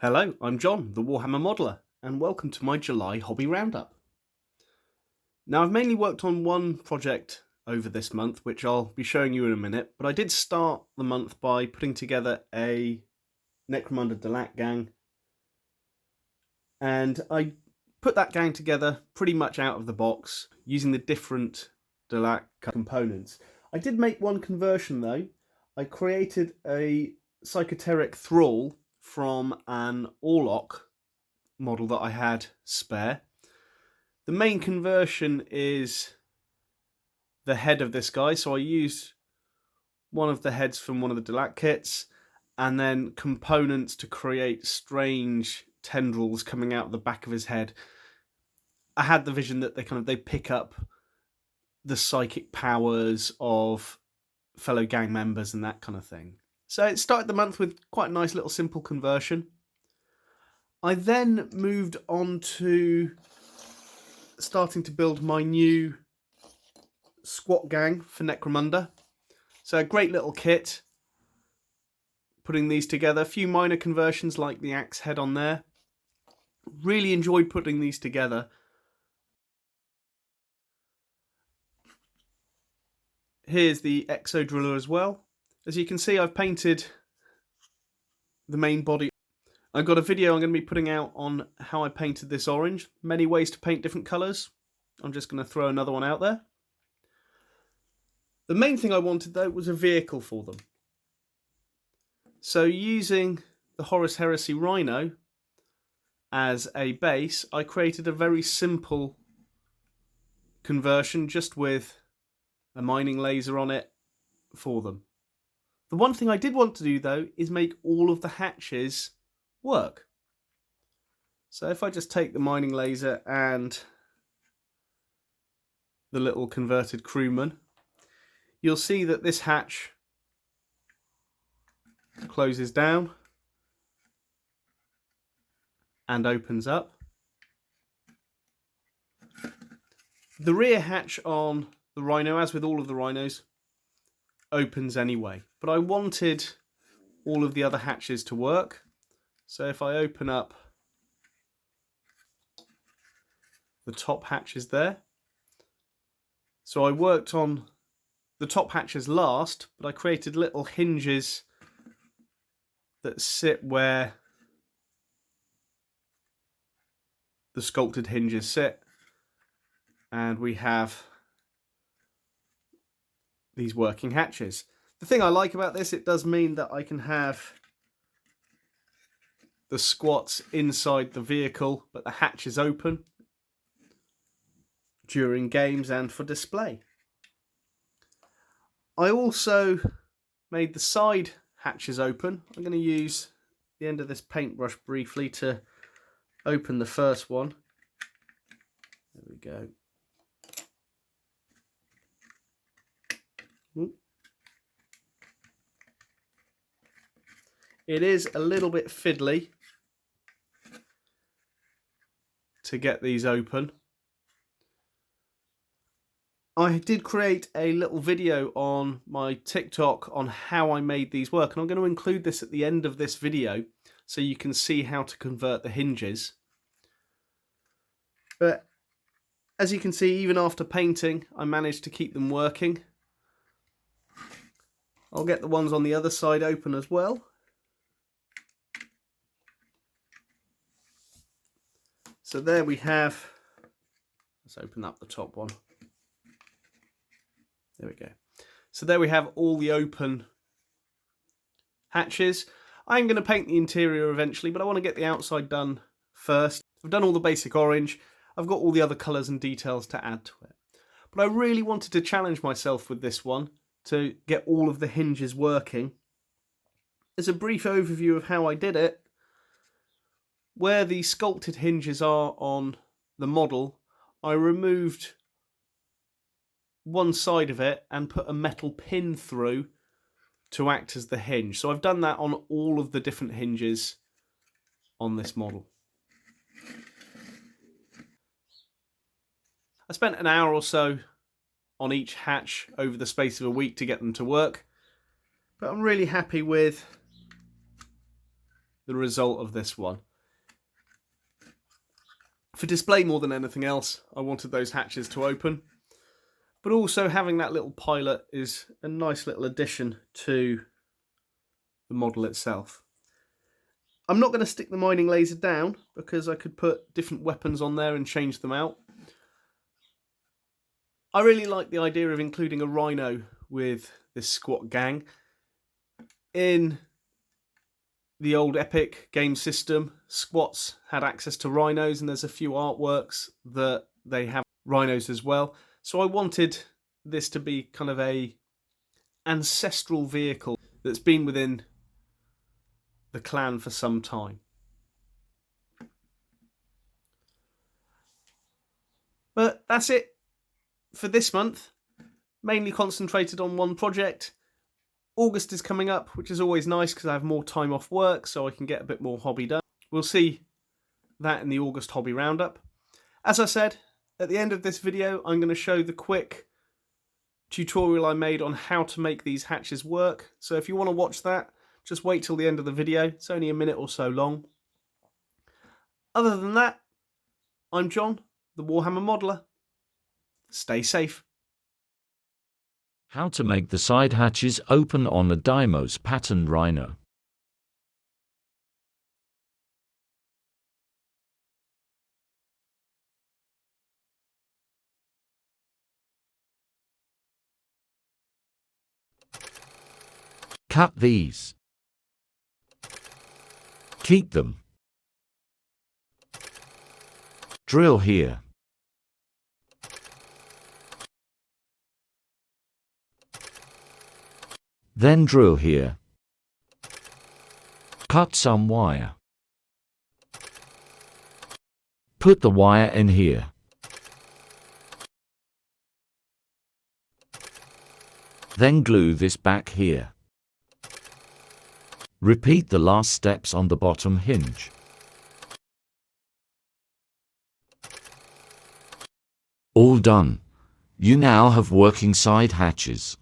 Hello, I'm John, the Warhammer Modeler, and welcome to my July Hobby Roundup. Now, I've mainly worked on one project over this month, which I'll be showing you in a minute, but I did start the month by putting together a Necromunda Delac gang, and I put that gang together pretty much out of the box, using the different Delac components. I did make one conversion though. I created a Psychoteric Thrall from an Orlok model that I had spare. The main conversion is the head of this guy, so I used one of the heads from one of the Delac kits and then components to create strange tendrils coming out the back of his head. I had the vision that they pick up the psychic powers of fellow gang members and that kind of thing. So it started the month with quite a nice little simple conversion. I then moved on to starting to build my new squat gang for Necromunda. So a great little kit. Putting these together, a few minor conversions like the axe head on there. Really enjoyed putting these together. Here's the Exo Driller as well. As you can see, I've painted the main body. I've got a video I'm going to be putting out on how I painted this orange. Many ways to paint different colours. I'm just going to throw another one out there. The main thing I wanted though was a vehicle for them. So using the Horus Heresy Rhino as a base, I created a very simple conversion just with a mining laser on it for them. The one thing I did want to do though is make all of the hatches work. So if I just take the mining laser and the little converted crewman, you'll see that this hatch closes down and opens up. The rear hatch on the Rhino, as with all of the Rhinos, opens anyway, but I wanted all of the other hatches to work. So if I open up the top hatches there, so I worked on the top hatches last, but I created little hinges that sit where the sculpted hinges sit, and we have these working hatches. The thing I like about this, it does mean that I can have the squats inside the vehicle, but the hatch is open during games and for display. I also made the side hatches open. I'm going to use the end of this paintbrush briefly to open the first one. There we go. It is a little bit fiddly to get these open. I did create a little video on my TikTok on how I made these work, and I'm going to include this at the end of this video so you can see how to convert the hinges. But as you can see, even after painting, I managed to keep them working. I'll get the ones on the other side open as well. So there we have, let's open up the top one. There we go. So there we have all the open hatches. I'm going to paint the interior eventually, but I want to get the outside done first. I've done all the basic orange. I've got all the other colours and details to add to it. But I really wanted to challenge myself with this one to get all of the hinges working. As a brief overview of how I did it, where the sculpted hinges are on the model, I removed one side of it and put a metal pin through to act as the hinge. So I've done that on all of the different hinges on this model. I spent an hour or so on each hatch over the space of a week to get them to work, but I'm really happy with the result of this one. For display more than anything else, I wanted those hatches to open, but also having that little pilot is a nice little addition to the model itself. I'm not going to stick the mining laser down because I could put different weapons on there and change them out. I really like the idea of including a Rhino with this squat gang. In the old Epic game system, squats had access to rhinos, and there's a few artworks that they have rhinos as well. So I wanted this to be kind of a ancestral vehicle that's been within the clan for some time. But that's it for this month. Mainly concentrated on one project. August is coming up, which is always nice because I have more time off work, so I can get a bit more hobby done. We'll see that in the August hobby roundup. As I said, at the end of this video, I'm going to show the quick tutorial I made on how to make these hatches work. So if you want to watch that, just wait till the end of the video. It's only a minute or so long. Other than that, I'm John, the Warhammer Modeler. Stay safe. How to make the side hatches open on a Deimos pattern Rhino. Cut these. Keep them. Drill here. Then drill here. Cut some wire. Put the wire in here. Then glue this back here. Repeat the last steps on the bottom hinge. All done. You now have working side hatches.